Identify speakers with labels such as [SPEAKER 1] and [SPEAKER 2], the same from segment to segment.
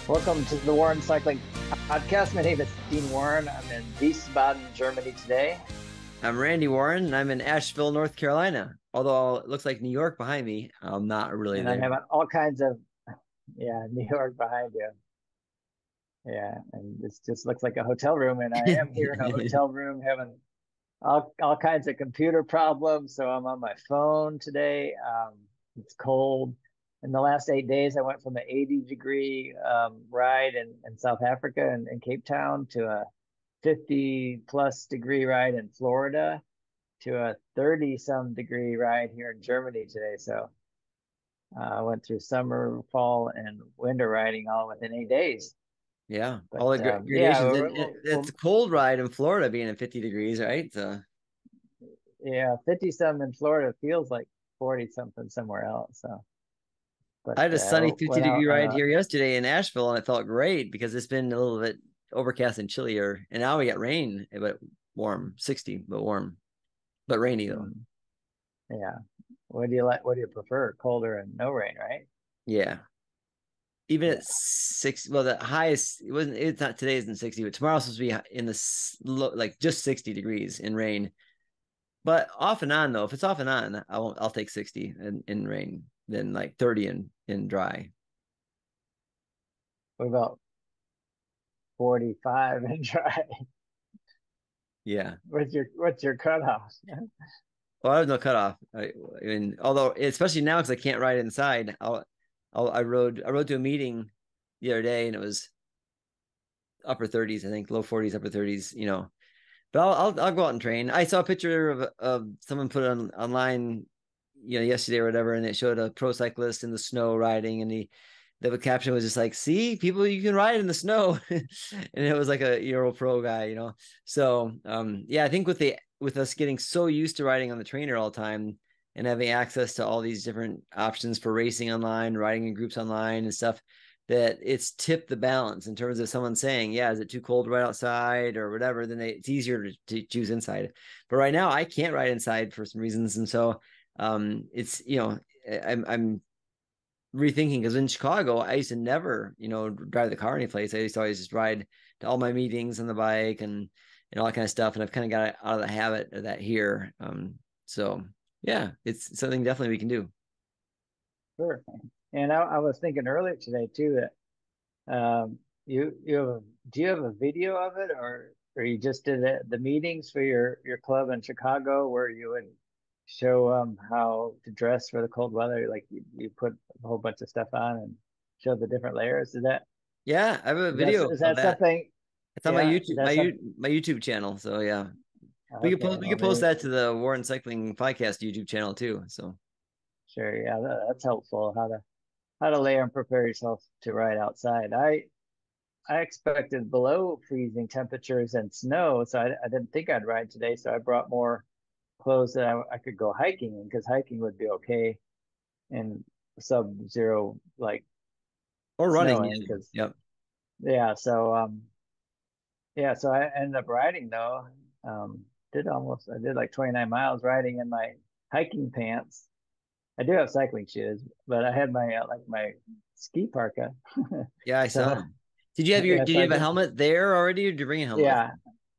[SPEAKER 1] Welcome to the Warren Cycling Podcast. My name is Dean Warren. I'm in Wiesbaden, Germany today.
[SPEAKER 2] I'm Randy Warren, and I'm in Asheville, North Carolina. Although it looks like New York behind me, I'm not really
[SPEAKER 1] And
[SPEAKER 2] there.
[SPEAKER 1] I'm having all kinds of, New York behind you. Yeah, and this just looks like a hotel room. And I am here in a hotel room having all kinds of computer problems. So I'm on my phone today. It's cold. In the last 8 days, I went from an 80-degree ride in South Africa and in Cape Town to a 50 plus degree ride in Florida to a 30 some degree ride here in Germany today. So I went through summer, fall, and winter riding all within 8 days.
[SPEAKER 2] Yeah,
[SPEAKER 1] But
[SPEAKER 2] all the gradations, and
[SPEAKER 1] we're
[SPEAKER 2] it's a cold ride in Florida, being at 50 degrees, right? So
[SPEAKER 1] yeah, 50 some in Florida feels like 40 something somewhere else. So, but
[SPEAKER 2] I had a sunny
[SPEAKER 1] went
[SPEAKER 2] 50-degree
[SPEAKER 1] out
[SPEAKER 2] ride here yesterday in Asheville, and it felt great because it's been a little bit overcast and chillier, and now we got rain, but warm, 60, but warm, but rainy though.
[SPEAKER 1] yeah. What do you like? What do you prefer? Colder and no rain, right?
[SPEAKER 2] Yeah. Even
[SPEAKER 1] Yeah.
[SPEAKER 2] at 6, well, the highest it's not, today isn't 60, but tomorrow's supposed to be in the like just 60 degrees in rain. But off and on though, if it's off and on, I'll take 60 in rain than like 30 in dry.
[SPEAKER 1] What about 45 and dry?
[SPEAKER 2] Yeah.
[SPEAKER 1] What's your cutoff?
[SPEAKER 2] Well, I have no cutoff. I mean, although especially now because I can't ride inside, I rode to a meeting the other day and it was upper 30s, I think, low 40s, upper 30s, But I'll go out and train. I saw a picture of someone put it online, yesterday or whatever, and it showed a pro cyclist in the snow riding, and the caption was just like, "See, people, you can ride in the snow," and it was like a Euro pro guy. So yeah, I think with us getting so used to riding on the trainer all the time and having access to all these different options for racing online, riding in groups online and stuff, that it's tipped the balance in terms of someone saying, yeah, is it too cold to ride outside or whatever? Then it's easier to choose inside. But right now I can't ride inside for some reasons. And so it's, I'm rethinking because in Chicago, I used to never, drive the car anyplace. I used to always just ride to all my meetings on the bike and all that kind of stuff. And I've kind of got out of the habit of that here. So yeah, it's something definitely we can do.
[SPEAKER 1] Sure. And I was thinking earlier today too that do you have a video of it, or you just did the meetings for your club in Chicago where you would show how to dress for the cold weather, like you put a whole bunch of stuff on and show the different layers.
[SPEAKER 2] Yeah, I have a video
[SPEAKER 1] is
[SPEAKER 2] of
[SPEAKER 1] that
[SPEAKER 2] that.
[SPEAKER 1] something?
[SPEAKER 2] It's on my
[SPEAKER 1] Yeah, is
[SPEAKER 2] YouTube,
[SPEAKER 1] that some?
[SPEAKER 2] my YouTube channel. So yeah,
[SPEAKER 1] Okay,
[SPEAKER 2] we
[SPEAKER 1] well
[SPEAKER 2] could post
[SPEAKER 1] maybe
[SPEAKER 2] that to the Warren Cycling Podcast YouTube channel too. So
[SPEAKER 1] sure. Yeah, that's helpful. How to layer and prepare yourself to ride outside. I expected below freezing temperatures and snow, so I didn't think I'd ride today. So I brought more clothes that I could go hiking in because hiking would be okay in sub-zero like
[SPEAKER 2] or running.
[SPEAKER 1] snowing.
[SPEAKER 2] Yeah.
[SPEAKER 1] Because
[SPEAKER 2] Yep.
[SPEAKER 1] yeah, so I ended up riding though. I did like 29 miles riding in my hiking pants. I do have cycling shoes, but I had my like my ski parka.
[SPEAKER 2] Yeah, I saw
[SPEAKER 1] So
[SPEAKER 2] them.
[SPEAKER 1] yeah,
[SPEAKER 2] Did
[SPEAKER 1] so
[SPEAKER 2] you
[SPEAKER 1] I
[SPEAKER 2] have a
[SPEAKER 1] did.
[SPEAKER 2] helmet there already, or did you bring a helmet with
[SPEAKER 1] Yeah,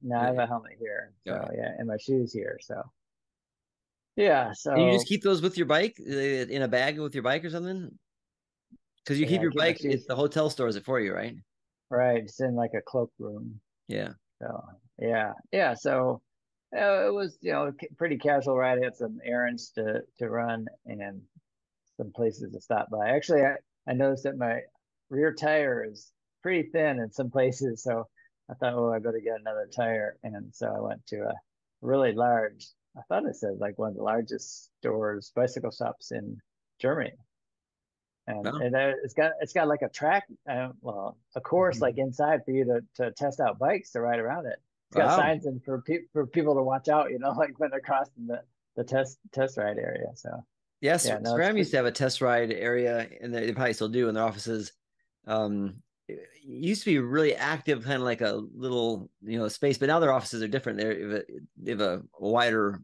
[SPEAKER 1] no, I have
[SPEAKER 2] you?
[SPEAKER 1] a helmet here. So
[SPEAKER 2] Okay.
[SPEAKER 1] yeah, and my shoes here. So yeah,
[SPEAKER 2] And you just
[SPEAKER 1] so
[SPEAKER 2] keep those with your bike in a bag with your bike or something? Because you keep
[SPEAKER 1] yeah, I
[SPEAKER 2] your
[SPEAKER 1] keep my
[SPEAKER 2] bike,
[SPEAKER 1] shoes
[SPEAKER 2] the hotel stores it for you, right?
[SPEAKER 1] right. It's in like a cloakroom.
[SPEAKER 2] Yeah.
[SPEAKER 1] So yeah. So it was pretty casual ride. I had some errands to run and some places to stop by. Actually, I noticed that my rear tire is pretty thin in some places, so I thought, oh, I better get another tire. And so I went to a really large, I thought it said like one of the largest stores, bicycle shops in Germany. And,
[SPEAKER 2] Well,
[SPEAKER 1] and it's got like a track, well, a course like inside for you to test out bikes to ride around it. It's got
[SPEAKER 2] wow.
[SPEAKER 1] signs in for people to watch out, like when they're crossing the test ride area. So
[SPEAKER 2] Yes,
[SPEAKER 1] yeah, no, it's
[SPEAKER 2] SRAM used
[SPEAKER 1] pretty.
[SPEAKER 2] to have a test ride area, and they probably still do in their offices. It used to be really active, kind of like a little, space, but now their offices are different. They have a wider,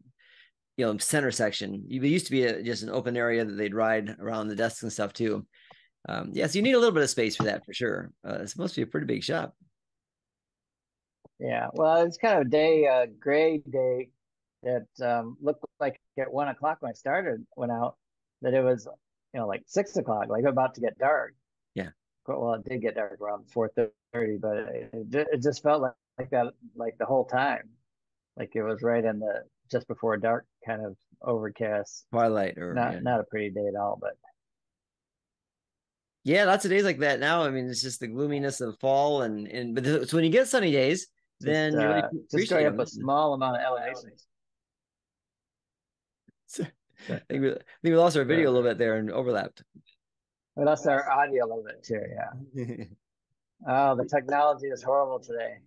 [SPEAKER 2] center section. It used to be just an open area that they'd ride around the desks and stuff too. Yeah, so you need a little bit of space for that for sure. It's supposed to be a pretty big shop.
[SPEAKER 1] Yeah. Well, it's kind of a gray day that looked like at 1 o'clock when I started, went out, that it was, like 6 o'clock, like about to get dark.
[SPEAKER 2] Yeah,
[SPEAKER 1] Well, it did get dark around 4:30, but it just felt like that, like the whole time, like it was right in the just before dark, kind of overcast.
[SPEAKER 2] twilight or yeah.
[SPEAKER 1] Not a pretty day at all, but
[SPEAKER 2] Yeah, lots of days like that now. I mean, it's just the gloominess of fall, but so when you get sunny days,
[SPEAKER 1] just
[SPEAKER 2] then you really
[SPEAKER 1] just
[SPEAKER 2] appreciate
[SPEAKER 1] going up
[SPEAKER 2] them.
[SPEAKER 1] a small amount of elevations.
[SPEAKER 2] So, I think we lost our video a little bit there and overlapped.
[SPEAKER 1] We lost our audio a little bit too. Yeah.
[SPEAKER 2] Yeah.
[SPEAKER 1] Oh, the technology is horrible today.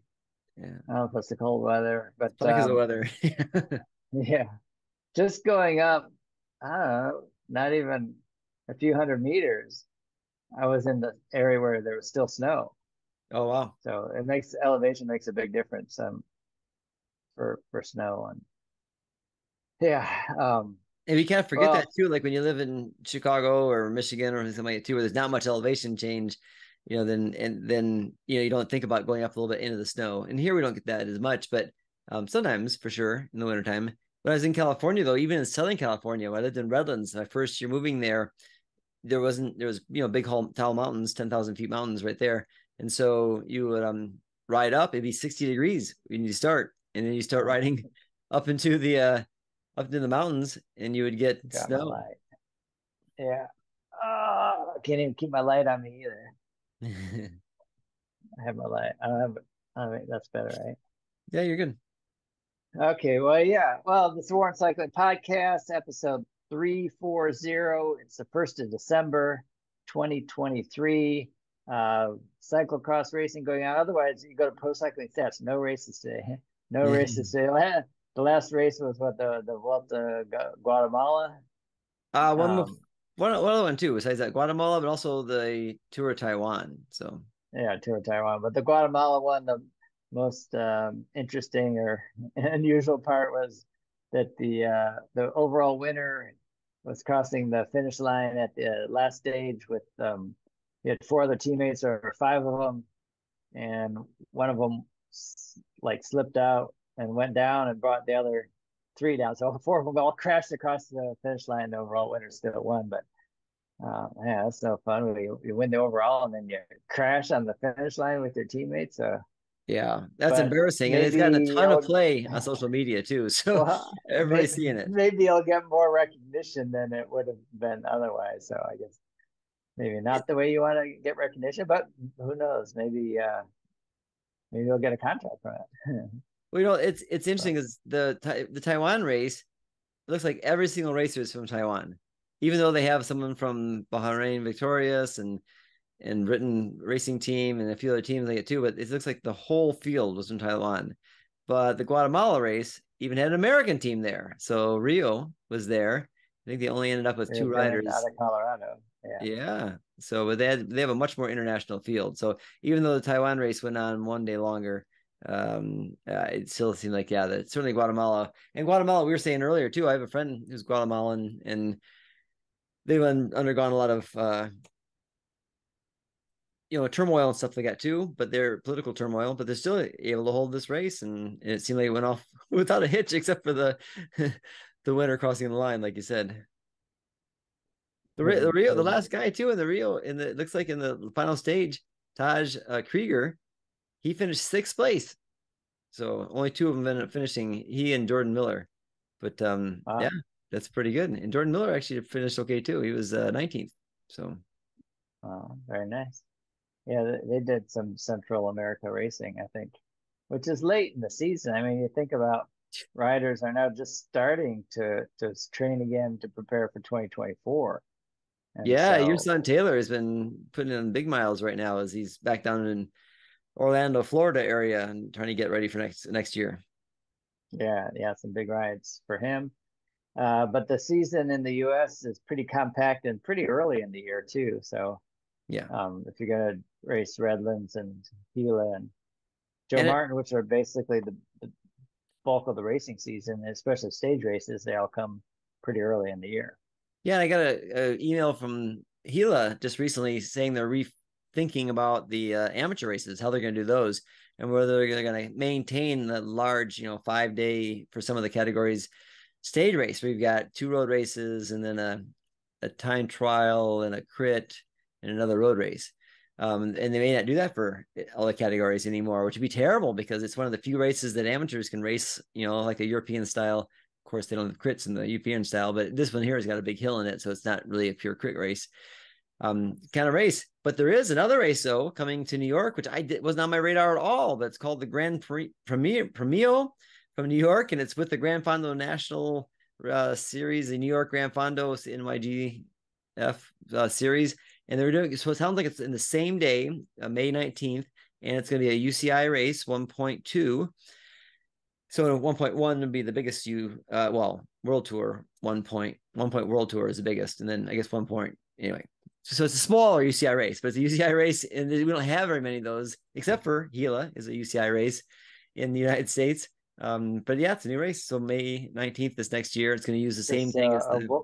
[SPEAKER 2] It's
[SPEAKER 1] I don't know if it's the cold weather, but
[SPEAKER 2] probably because of the weather.
[SPEAKER 1] yeah, just going up, I don't know, not even a few hundred meters. I was in the area where there was still snow.
[SPEAKER 2] Oh wow.
[SPEAKER 1] So it makes elevation makes a big difference for snow. And yeah,
[SPEAKER 2] And we can't forget that
[SPEAKER 1] well,
[SPEAKER 2] too. Like when you live in Chicago or Michigan or something like that too, where there's not much elevation change, then you don't think about going up a little bit into the snow. And here we don't get that as much, but sometimes for sure in the wintertime. When I was in California though, even in Southern California, when I lived in Redlands, my first year moving there, there was big tall mountains, 10,000 feet mountains right there. And so you would ride up, it'd be 60 degrees when you start, and then you start riding up into the mountains, and you would get
[SPEAKER 1] got my
[SPEAKER 2] snow.
[SPEAKER 1] light. Yeah. Oh, I can't even keep my light on me either. I have my light. I don't have it. I mean, that's better, right?
[SPEAKER 2] Yeah, you're good.
[SPEAKER 1] Okay, well, yeah. Well, this War and Cycling Podcast, episode 340. It's the 1st of December, 2023. Cyclocross racing going on. Otherwise, you go to Pro Cycling Stats. No races today. No races today. The last race was what, the Vuelta Guatemala.
[SPEAKER 2] One more,
[SPEAKER 1] Um,
[SPEAKER 2] one other one too, besides that Guatemala, but also the Tour of Taiwan. So
[SPEAKER 1] yeah, Tour of Taiwan. But the Guatemala one, the most interesting or unusual part was that the overall winner was crossing the finish line at the last stage with he had four other teammates or five of them, and one of them like slipped out and went down and brought the other three down. So four of them all crashed across the finish line. The overall winner still won, but yeah, that's no fun. You win the overall and then you crash on the finish line with your teammates.
[SPEAKER 2] yeah, that's
[SPEAKER 1] But
[SPEAKER 2] embarrassing, and it's gotten a
[SPEAKER 1] maybe
[SPEAKER 2] ton of
[SPEAKER 1] it'll,
[SPEAKER 2] play on social media too. So
[SPEAKER 1] well,
[SPEAKER 2] everybody's seeing it.
[SPEAKER 1] maybe it'll get more recognition than it would have been otherwise. So I guess maybe not the way you want to get recognition, but who knows? Maybe you'll get a contract from it.
[SPEAKER 2] Well, it's interesting because the Taiwan race, it looks like every single racer is from Taiwan, even though they have someone from Bahrain victorious and Britain racing team and a few other teams like it too. But it looks like the whole field was from Taiwan. But the Guatemala race even had an American team there, so Rio was there. I think they only ended up with
[SPEAKER 1] You're
[SPEAKER 2] two
[SPEAKER 1] been out
[SPEAKER 2] riders.
[SPEAKER 1] of Colorado. Yeah.
[SPEAKER 2] Yeah. So, but they have a much more international field. So even though the Taiwan race went on one day longer, it still seemed like, yeah, that certainly Guatemala. And Guatemala, we were saying earlier too. I have a friend who's Guatemalan, and they've undergone a lot of turmoil and stuff like that too. But they're political turmoil, but they're still able to hold this race, and it seemed like it went off without a hitch, except for the the winner crossing the line, like you said. The last guy too in the Rio, it looks like in the final stage, Taj Krieger, he finished sixth place. So only two of them ended up finishing, he and Jordan Miller. But yeah,
[SPEAKER 1] Wow.
[SPEAKER 2] that's pretty good. And Jordan Miller actually finished okay too. He was 19th. So
[SPEAKER 1] Wow. Very nice. Yeah, they did some Central America racing, I think, which is late in the season. I mean, you think about riders are now just starting to train again to prepare for 2024. And
[SPEAKER 2] yeah, your
[SPEAKER 1] so,
[SPEAKER 2] son Taylor has been putting in big miles right now as he's back down in Orlando, Florida area and trying to get ready for next year.
[SPEAKER 1] yeah, some big rides for him. But the season in the US is pretty compact and pretty early in the year too. So,
[SPEAKER 2] Yeah.
[SPEAKER 1] if you're gonna race Redlands and Gila and Joe
[SPEAKER 2] And it,
[SPEAKER 1] Martin, which are basically the bulk of the racing season, especially stage races, they all come pretty early in the year.
[SPEAKER 2] yeah, I got a email from Gila just recently saying they're rethinking about the amateur races, how they're going to do those, and whether they're going to maintain the large, 5 day for some of the categories stage race. We've got 2 road races and then a time trial and a crit and another road race. And they may not do that for all the categories anymore, which would be terrible because it's one of the few races that amateurs can race, like a European style. Of course, they don't have crits in the European style, but this one here has got a big hill in it, so it's not really a pure crit race kind of race. But there is another race though coming to New York, which wasn't on my radar at all. But it's called the Grand Prix Premio from New York, and it's with the Gran Fondo National Series, the New York Gran Fondo NYGF series, and they're doing so. It sounds like it's in the same day, May 19th, and it's going to be a UCI race 1.2. So 1.1 would be the biggest World Tour 1 point World Tour is the biggest, and then I guess 1 point anyway. So it's a smaller UCI race, but it's a UCI race, and we don't have very many of those, except for Gila is a UCI race in the United States. But yeah, it's a new race. So May 19th this next year, it's going to use the same
[SPEAKER 1] It's
[SPEAKER 2] thing as
[SPEAKER 1] a
[SPEAKER 2] the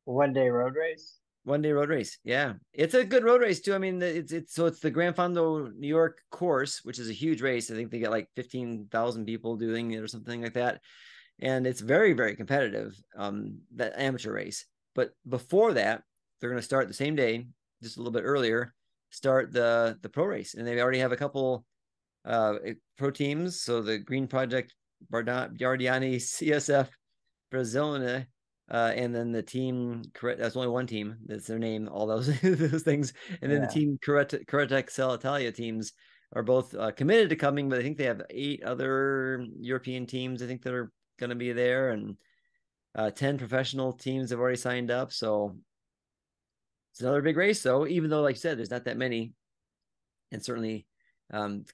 [SPEAKER 1] 1 day road race.
[SPEAKER 2] 1 day road race. Yeah, it's a good road race too. I mean, it's the Gran Fondo New York course, which is a huge race. I think they get like 15,000 people doing it or something like that, and it's very, very competitive. That amateur race, but before that, they're going to start the same day, just a little bit earlier. Start the pro race, and they already have a couple pro teams. So the Green Project, Bardiani, CSF, Brazilina, and then the team. That's only one team. That's their name. All those those things, and then the
[SPEAKER 1] Yeah.
[SPEAKER 2] team Corretec Cell Italia teams are both committed to coming, but I think they have 8 other European teams. I think that are going to be there, and 10 professional teams have already signed up. So it's another big race, though. Even though, like you said, there's not that many, and certainly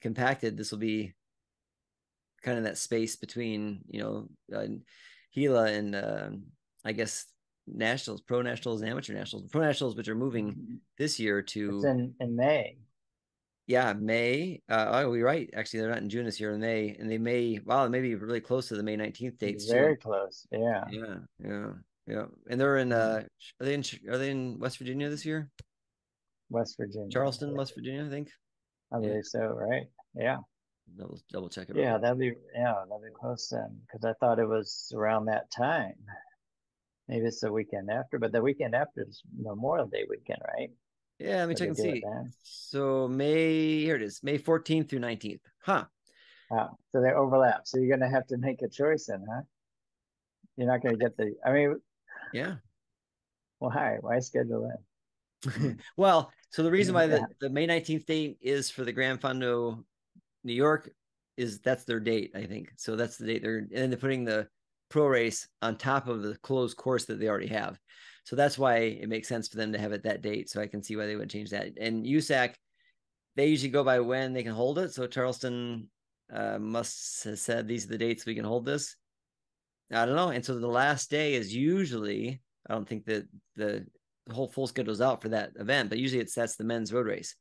[SPEAKER 2] compacted. This will be kind of that space between Gila and I guess nationals, pro nationals, and amateur nationals. Pro nationals, which are moving this year
[SPEAKER 1] It's
[SPEAKER 2] to
[SPEAKER 1] in May.
[SPEAKER 2] May. Oh, you're right. Actually, they're not in June this year, in May, and they may be really close to the May 19th dates too.
[SPEAKER 1] Very close. Yeah.
[SPEAKER 2] Yeah, yeah, yeah. And they're in.
[SPEAKER 1] Mm.
[SPEAKER 2] Are they in West Virginia this year?
[SPEAKER 1] West Virginia.
[SPEAKER 2] Charleston, West Virginia, I think.
[SPEAKER 1] I
[SPEAKER 2] Yeah,
[SPEAKER 1] believe so, right? Yeah.
[SPEAKER 2] double check it real
[SPEAKER 1] Yeah,
[SPEAKER 2] quick.
[SPEAKER 1] that'd be close then, because I thought it was around that time. Maybe it's the weekend after, but the weekend after is Memorial Day weekend, right?
[SPEAKER 2] Yeah, let me
[SPEAKER 1] Would
[SPEAKER 2] check
[SPEAKER 1] they
[SPEAKER 2] and
[SPEAKER 1] do it
[SPEAKER 2] see.
[SPEAKER 1] then?
[SPEAKER 2] So here it is, May 14th through 19th. Huh.
[SPEAKER 1] Wow. So they overlap. So you're gonna have to make a choice then, huh? You're not gonna get the. I mean,
[SPEAKER 2] Yeah.
[SPEAKER 1] why? Why schedule that?
[SPEAKER 2] Well, so the reason why
[SPEAKER 1] Yeah.
[SPEAKER 2] the May 19th date is for the Grand Fondo New York that's their date, I think. So that's the date and then they're putting the pro race on top of the closed course that they already have. So that's why it makes sense for them to have it that date. So I can see why they would change that. And USAC, they usually go by when they can hold it. So Charleston must have said these are the dates we can hold this. I don't know. And so the last day is usually, I don't think that the whole full schedule is out for that event, but usually that's the men's road race.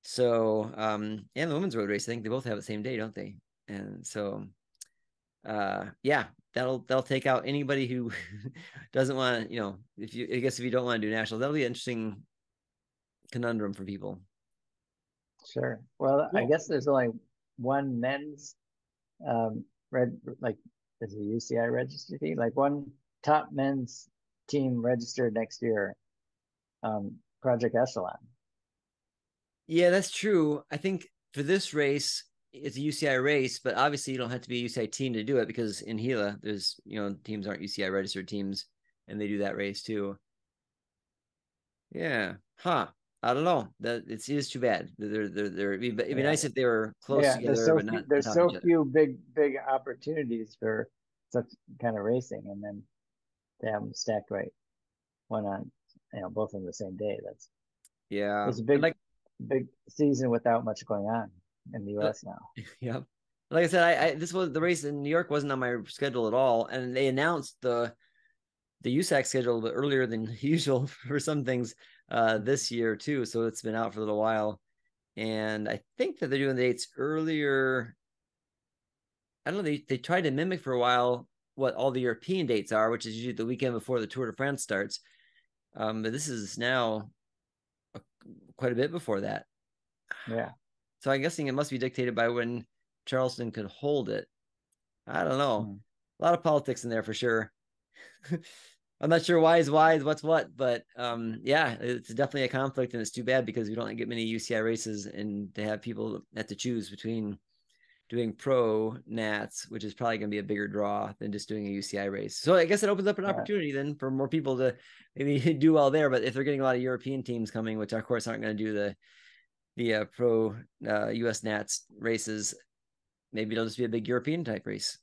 [SPEAKER 2] So, and the women's road race, I think they both have the same day, don't they? And so, yeah, that'll take out anybody who doesn't want to, if you don't want to do nationals, that'll be an interesting conundrum for people.
[SPEAKER 1] Sure. Well, I
[SPEAKER 2] Cool.
[SPEAKER 1] guess there's only one men's like is a UCI registered team, like one top men's team registered next year, Project Echelon.
[SPEAKER 2] Yeah, that's true. I think for this race, it's a UCI race, but obviously you don't have to be a UCI team to do it because in Gila, there's teams aren't UCI registered teams, and they do that race too. Yeah, huh? I don't know. That it is too bad. It'd be
[SPEAKER 1] Yeah.
[SPEAKER 2] nice if they were close
[SPEAKER 1] Yeah,
[SPEAKER 2] together, but not on
[SPEAKER 1] there's
[SPEAKER 2] top of each
[SPEAKER 1] so
[SPEAKER 2] other.
[SPEAKER 1] few big opportunities for such kind of racing, and then to have them stacked right one on, both on the same day.
[SPEAKER 2] Yeah,
[SPEAKER 1] It's a
[SPEAKER 2] and
[SPEAKER 1] big season without much going on in the
[SPEAKER 2] uh,
[SPEAKER 1] U.S. now.
[SPEAKER 2] yeah, like I said, I this was the race in New York wasn't on my schedule at all, and they announced the USAC schedule a little bit earlier than usual for some things this year too. So it's been out for a little while, and I think that they're doing the dates earlier. I don't know. They tried to mimic for a while what all the European dates are, which is usually the weekend before the Tour de France starts. But this is now quite a bit before that.
[SPEAKER 1] Yeah.
[SPEAKER 2] So I'm guessing it must be dictated by when Charleston could hold it. I don't know.
[SPEAKER 1] Hmm.
[SPEAKER 2] A lot of politics in there for sure. I'm not sure why is what's what, but yeah, it's definitely a conflict, and it's too bad because we don't get many UCI races, and to have people have to choose between doing pro Nats, which is probably going to be a bigger draw than just doing a UCI race. So I guess it opens up an
[SPEAKER 1] Right.
[SPEAKER 2] opportunity then for more people to maybe do well there. But if they're getting a lot of European teams coming, which of course aren't going to do the pro US Nats races, maybe it'll just be a big European type race.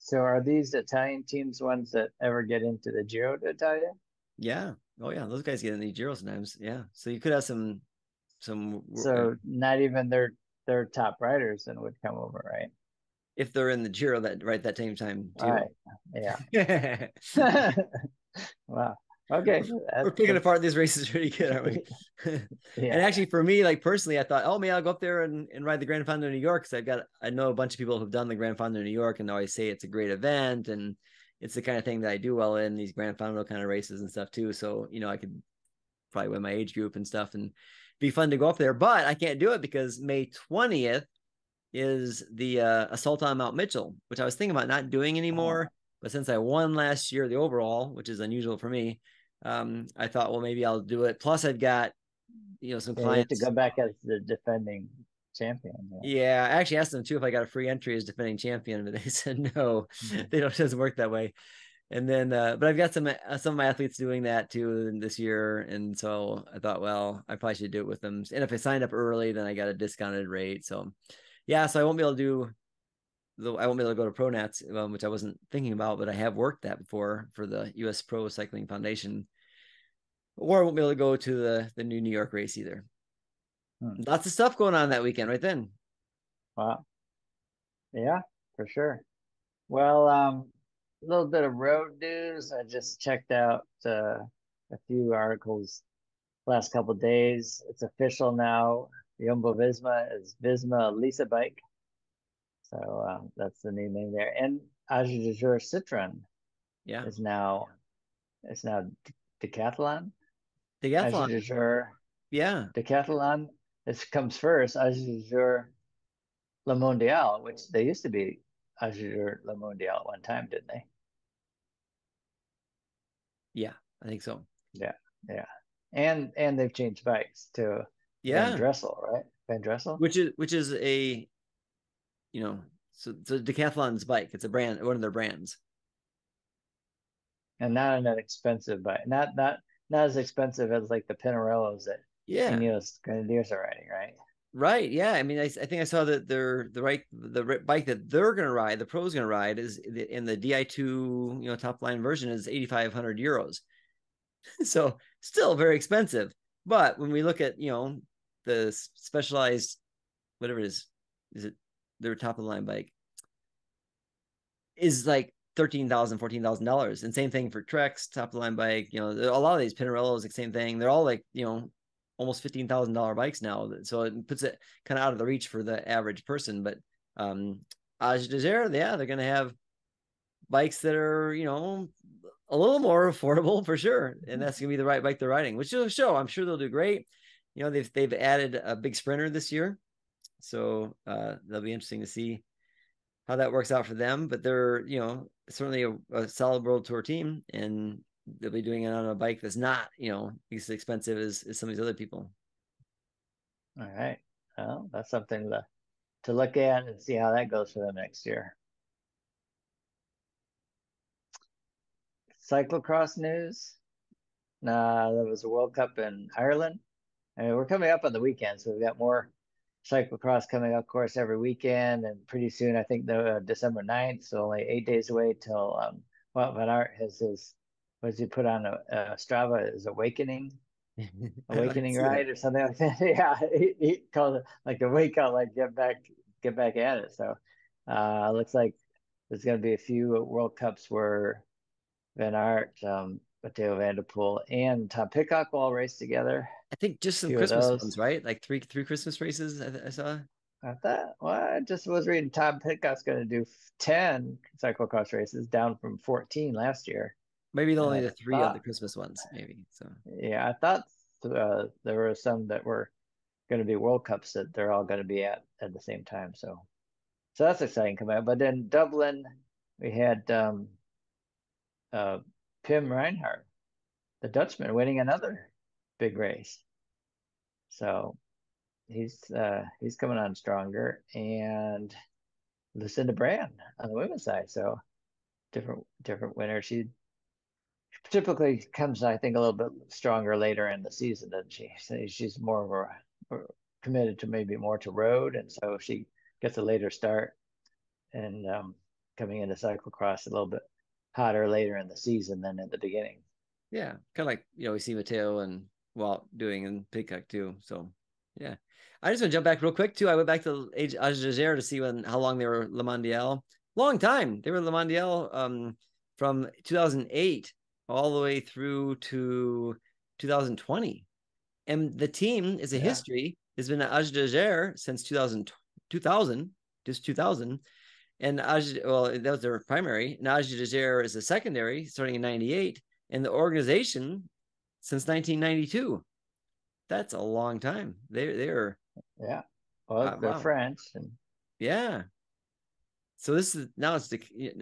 [SPEAKER 1] So are these Italian teams ones that ever get into the Giro d'Italia?
[SPEAKER 2] Yeah. Oh yeah, those guys get in the Giro sometimes. Yeah. So you could have some
[SPEAKER 1] So not even their top riders then would come over, right?
[SPEAKER 2] if they're in the Giro that right that same time too.
[SPEAKER 1] Right. Yeah.
[SPEAKER 2] We're
[SPEAKER 1] Wow. Okay.
[SPEAKER 2] picking
[SPEAKER 1] That's
[SPEAKER 2] apart these races pretty good, aren't we? And
[SPEAKER 1] yeah.
[SPEAKER 2] actually, for me, like personally, I thought, oh, maybe I'll go up there and ride the Grand Fondo of New York because I know a bunch of people who've done the Grand Fondo of New York and always say it's a great event and it's the kind of thing that I do well in these Grand Fondo kind of races and stuff too. So I could probably win my age group and stuff and be fun to go up there. But I can't do it because May 20th is the Assault on Mount Mitchell, which I was thinking about not doing anymore. But since I won last year the overall, which is unusual for me, I thought, well, maybe I'll do it. Plus, I've got some
[SPEAKER 1] Yeah, you have to
[SPEAKER 2] clients.
[SPEAKER 1] go back as the defending champion. Yeah.
[SPEAKER 2] Yeah, I actually asked them too if I got a free entry as defending champion, but they said no.
[SPEAKER 1] Mhm.
[SPEAKER 2] They don't. It doesn't work that way. And then, but I've got some of my athletes doing that too this year, and so I thought, well, I probably should do it with them. And if I signed up early, then I got a discounted rate. So, yeah, so I won't be able to do I won't be able to go to Pro Nats, which I wasn't thinking about, but I have worked that before for the U.S. Pro Cycling Foundation. Or I won't be able to go to the new New York race either.
[SPEAKER 1] Hmm.
[SPEAKER 2] Lots of stuff going on that weekend, right then.
[SPEAKER 1] Wow. Yeah, for sure. Well, a little bit of road news. I just checked out a few articles last couple of days. It's official now. Jumbo Visma is Visma Lisa Bike. So that's the new name there. And Ajacur Citron
[SPEAKER 2] Yeah,
[SPEAKER 1] is now it's now Decathlon.
[SPEAKER 2] decathlon.
[SPEAKER 1] Ajacur
[SPEAKER 2] Yeah,
[SPEAKER 1] Decathlon. This comes first. Ajacur Le Mondial, which they used to be Ajacur Le Mondial at one time, didn't they?
[SPEAKER 2] yeah, I think so.
[SPEAKER 1] Yeah, yeah. And they've changed bikes to Van
[SPEAKER 2] Yeah,
[SPEAKER 1] Dressel, right? Van Dressel.
[SPEAKER 2] which is a so decathlon's bike. It's a brand, one of their brands.
[SPEAKER 1] And not an expensive bike. Not as expensive as like the Pinarellos that
[SPEAKER 2] Yeah,
[SPEAKER 1] Ineos Grenadiers are riding, right?
[SPEAKER 2] right. Yeah, I mean, I think I saw that the bike that they're gonna ride, the pro's gonna ride is in the Di2 top line version is 8,500 euros. So still very expensive. But when we look at the specialized whatever it is it their top of the line bike is like 13,000, $14,000. And same thing for Treks, top of the line bike. A lot of these Pinarellos, the same thing. They're all like, almost $15,000 bikes now. So it puts it kind of out of the reach for the average person. But Aj Desert, yeah, they're gonna have bikes that are, a little more affordable for sure. And that's gonna be the right bike they're riding, which will show. I'm sure they'll do great. They've added a big sprinter this year. So that'll be interesting to see how that works out for them. But they're, certainly a solid world tour team, and they'll be doing it on a bike that's not, as expensive as some of these other people.
[SPEAKER 1] All right. Well, that's something to look at and see how that goes for them next year. Cyclocross news. There was a World Cup in Ireland. I mean, we're coming up on the weekend, so we've got more cyclocross coming up, of course, every weekend. And pretty soon, I think the December 9th, so only 8 days away till well, Van Aert has his, what does he put on a Strava? Is
[SPEAKER 2] I can
[SPEAKER 1] Awakening
[SPEAKER 2] see that.
[SPEAKER 1] ride or something like that. Yeah, he calls it like a wake up, like get back at it. So looks like there's going to be a few World Cups where Van Aert, Matteo Van der Poel, and Tom Pidcock will all race together.
[SPEAKER 2] I think just
[SPEAKER 1] A
[SPEAKER 2] some
[SPEAKER 1] few of
[SPEAKER 2] Christmas
[SPEAKER 1] those.
[SPEAKER 2] ones, right? Like three Christmas races I saw.
[SPEAKER 1] I thought, well, I just was reading Tom Pidcock's going to do 10 cyclocross races down from 14 last year.
[SPEAKER 2] Maybe
[SPEAKER 1] And
[SPEAKER 2] only
[SPEAKER 1] I
[SPEAKER 2] the three of the
[SPEAKER 1] thought,
[SPEAKER 2] Christmas ones, maybe. So
[SPEAKER 1] yeah, I thought there were some that were going to be World Cups that they're all going to be at the same time. So that's exciting coming up. But then Dublin, we had uh, Pim Reinhardt, the Dutchman, winning another big race. So he's coming on stronger, and Lucinda Brand on the women's side. So different winner. She typically comes, I think, a little bit stronger later in the season, doesn't she? So she's more of committed to maybe more to road, and so she gets a later start and coming into cyclocross a little bit hotter later in the season than at the beginning.
[SPEAKER 2] yeah, kind of like we see Mateo and Walt doing in Pidcock too. So yeah, I just want to jump back real quick too. I went back to Age Ager to see how long they were Le Mondial. Long time. They were Le Mondial from 2008 all the way through to 2020. And the team is a
[SPEAKER 1] Yeah,
[SPEAKER 2] history. Has been at Ager since 2000, just 2000. And well, that was their primary. Naji Dajer is a secondary, starting in '98, and the organization since 1992. That's a long time. They're
[SPEAKER 1] yeah. Well, they're
[SPEAKER 2] wow,
[SPEAKER 1] French, and
[SPEAKER 2] yeah. So this is now it's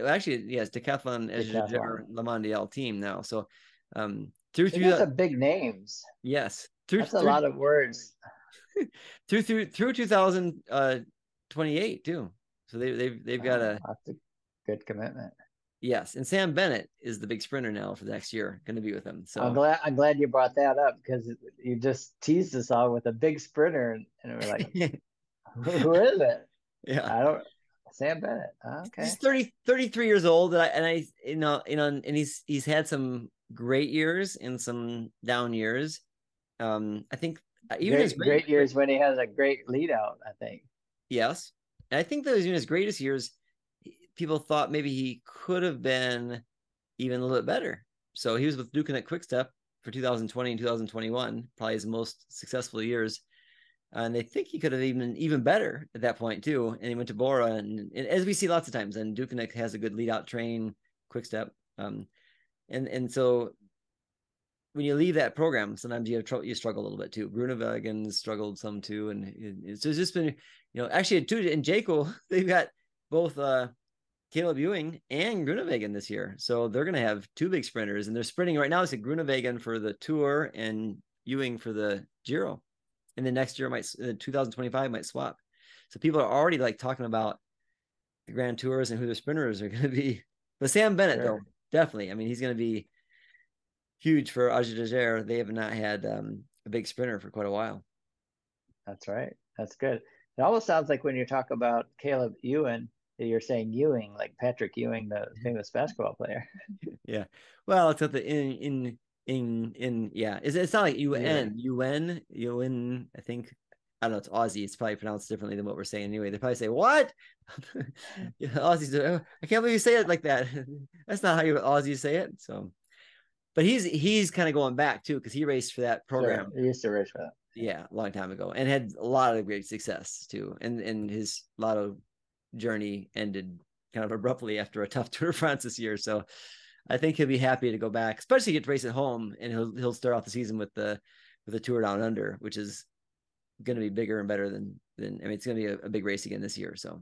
[SPEAKER 2] actually yes, Decathlon as
[SPEAKER 1] decathlon.
[SPEAKER 2] Le Mondial team now. So through
[SPEAKER 1] They got
[SPEAKER 2] that
[SPEAKER 1] some big names.
[SPEAKER 2] yes
[SPEAKER 1] That's a lot of words.
[SPEAKER 2] through 2028 too. So they've got a
[SPEAKER 1] That's a good commitment.
[SPEAKER 2] yes, and Sam Bennett is the big sprinter now for the next year, going to be with them. So
[SPEAKER 1] I'm glad you brought that up because you just teased us all with a big sprinter, and we're like, who is it?
[SPEAKER 2] yeah,
[SPEAKER 1] I don't. Sam Bennett.
[SPEAKER 2] he's
[SPEAKER 1] Okay.
[SPEAKER 2] 33 years old, and I and he's had some great years and some down years. I think even his
[SPEAKER 1] Great years when he has a great lead out, I think.
[SPEAKER 2] yes, and I think those even his greatest years, people thought maybe he could have been even a little bit better. So he was with Duke at Quick Step for 2020 and 2021, probably his most successful years. And they think he could have even better at that point too. And he went to Bora, and as we see lots of times, and Dukenik has a good lead out train, Quick Step, and so when you leave that program, sometimes you struggle a little bit too. Grunewagen struggled some too, and so it's just been actually too in Jaco they've got both Caleb Ewing and Grunewagen this year. So they're going to have two big sprinters, and they're sprinting right now. It's a Grunewagen for the Tour and Ewing for the Giro. And the next year 2025 might swap. So people are already like talking about the Grand Tours and who the sprinters are going to be. But Sam Bennett, though,
[SPEAKER 1] Sure.
[SPEAKER 2] definitely. I mean, he's going to be huge for Ager. They have not had a big sprinter for quite a while.
[SPEAKER 1] That's right. That's good. It almost sounds like when you talk about Caleb Ewan, that you're saying Ewing, like Patrick Ewing, the famous basketball player.
[SPEAKER 2] Yeah. Well, it's at the in yeah. It's not like
[SPEAKER 1] Ewing.
[SPEAKER 2] UN. I think I don't know. It's Aussie. It's probably pronounced differently than what we're saying anyway. They probably say what? Yeah, Aussies. I can't believe you say it like that. That's not how you Aussies say it. So, but he's kind of going back too because he raced for that
[SPEAKER 1] Sure.
[SPEAKER 2] program.
[SPEAKER 1] He used to race for that.
[SPEAKER 2] Yeah, a long time ago, and had a lot of great success too. And his lotto journey ended kind of abruptly after a tough Tour de France this year. So I think he'll be happy to go back, especially get to race at home, and he'll start off the season with the Tour Down Under, which is going to be bigger and better than I mean, it's going to be a big race again this year. So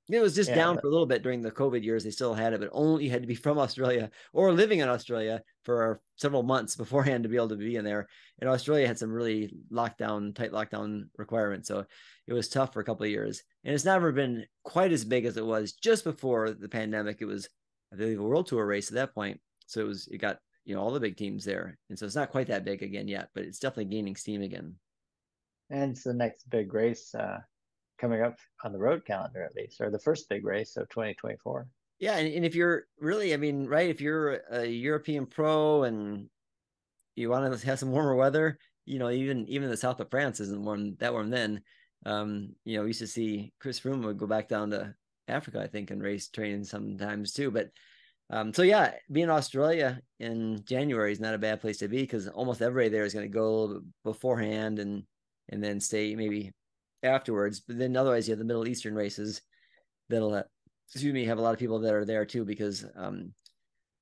[SPEAKER 2] it was just
[SPEAKER 1] Yeah,
[SPEAKER 2] down
[SPEAKER 1] but
[SPEAKER 2] for a little bit during the COVID years. They still had it, but only you had to be from Australia or living in Australia for several months beforehand to be able to be in there. And Australia had some really tight lockdown requirements. So it was tough for a couple of years. And it's never been quite as big as it was just before the pandemic. It was, I believe, a world tour race at that point. So it got, all the big teams there. And so it's not quite that big again yet, but it's definitely gaining steam again.
[SPEAKER 1] and it's the next big race coming up on the road calendar at least, or the first big race of 2024.
[SPEAKER 2] Yeah, and if you're really, I mean, right, if you're a European pro and you want to have some warmer weather, even the south of France isn't warm then. We used to see Chris Froome would go back down to Africa, I think, and race training sometimes too. But so yeah, being in Australia in January is not a bad place to be because almost everybody there is going to go beforehand and then stay maybe afterwards. But then otherwise you have the Middle Eastern races that'll have a lot of people that are there too because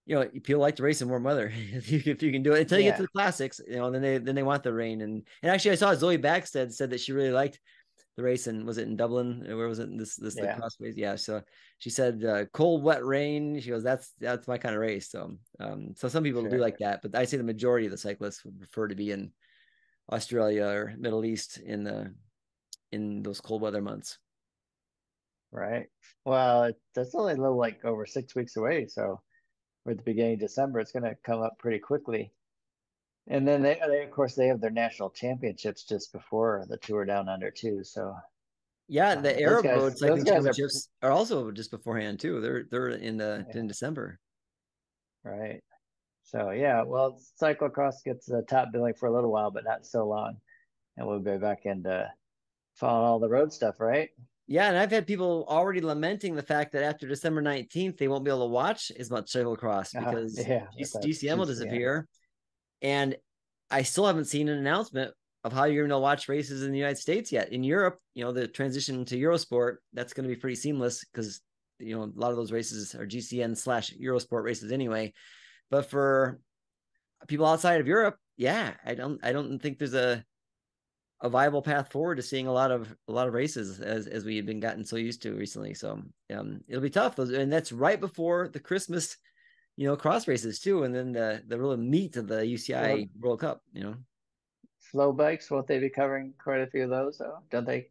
[SPEAKER 2] people like to race in warm weather if you can do it until you get to
[SPEAKER 1] Yeah,
[SPEAKER 2] the classics, then they want the rain. And actually, I saw Zoe Backstead said that she really liked the race, and was it in Dublin? Where was it? This the
[SPEAKER 1] yeah,
[SPEAKER 2] crossways? Yeah. So she said cold, wet rain. She goes, that's my kind of race. So some people do like
[SPEAKER 1] sure.
[SPEAKER 2] that, but I say the majority of the cyclists would prefer to be in Australia or Middle East in those cold weather months.
[SPEAKER 1] Right. Well, that's only a little like over 6 weeks away. So we're at the beginning of December. It's going to come up pretty quickly. And then of course, they have their national championships just before the Tour Down Under too. So
[SPEAKER 2] Yeah, the Arab Road
[SPEAKER 1] those
[SPEAKER 2] Cycling
[SPEAKER 1] guys are
[SPEAKER 2] Championships are also just beforehand too. They're in
[SPEAKER 1] yeah,
[SPEAKER 2] December.
[SPEAKER 1] right. So yeah, well, cyclocross gets top billing for a little while, but not so long, and we'll go back into following all the road stuff, right?
[SPEAKER 2] Yeah, and I've had people already lamenting the fact that after December 19th, they won't be able to watch as much cyclocross because
[SPEAKER 1] Yeah, with that
[SPEAKER 2] GCM will
[SPEAKER 1] GC, yeah,
[SPEAKER 2] disappear. And I still haven't seen an announcement of how you're going to watch races in the United States yet. In Europe, the transition to Eurosport, that's going to be pretty seamless because a lot of those races are GCN/Eurosport races anyway. But for people outside of Europe, yeah, I don't think there's a viable path forward to seeing a lot of races as we had been gotten so used to recently. So it'll be tough. And that's right before the Christmas, cross races too, and then the real meat of the UCI
[SPEAKER 1] well,
[SPEAKER 2] World Cup.
[SPEAKER 1] slow bikes, won't they be covering quite a few of those though? Don't they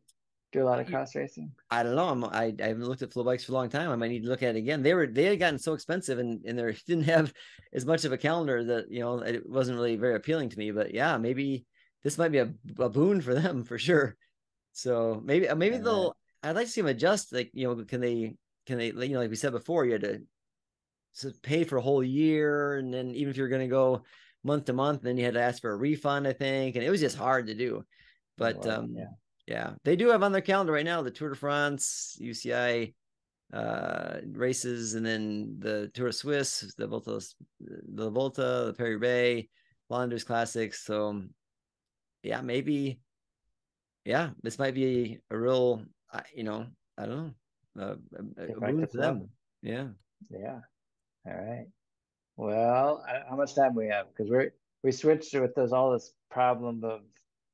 [SPEAKER 1] do a lot of cross racing?
[SPEAKER 2] I don't know. I haven't looked at flow bikes for a long time. I might need to look at it again. They had gotten so expensive, and they didn't have as much of a calendar that it wasn't really very appealing to me. But yeah, maybe this might be a boon for them for sure. So maybe
[SPEAKER 1] All right.
[SPEAKER 2] they'll. I'd like to see them adjust. Like can they like we said before, you had to pay for a whole year, and then even if you're going to go month to month, then you had to ask for a refund, I think, and it was just hard to do.
[SPEAKER 1] It
[SPEAKER 2] But
[SPEAKER 1] was, yeah.
[SPEAKER 2] yeah, they do have on their calendar right now the Tour de France, UCI races, and then the Tour de Suisse, the Volta, the Paris Roubaix, Flanders Classics. So yeah, maybe this might be a real, I don't know,
[SPEAKER 1] Get
[SPEAKER 2] a
[SPEAKER 1] back
[SPEAKER 2] boon
[SPEAKER 1] to
[SPEAKER 2] for
[SPEAKER 1] flow.
[SPEAKER 2] them. Yeah.
[SPEAKER 1] Yeah. All right. Well, how much time we have? Because we switched with those all this problem of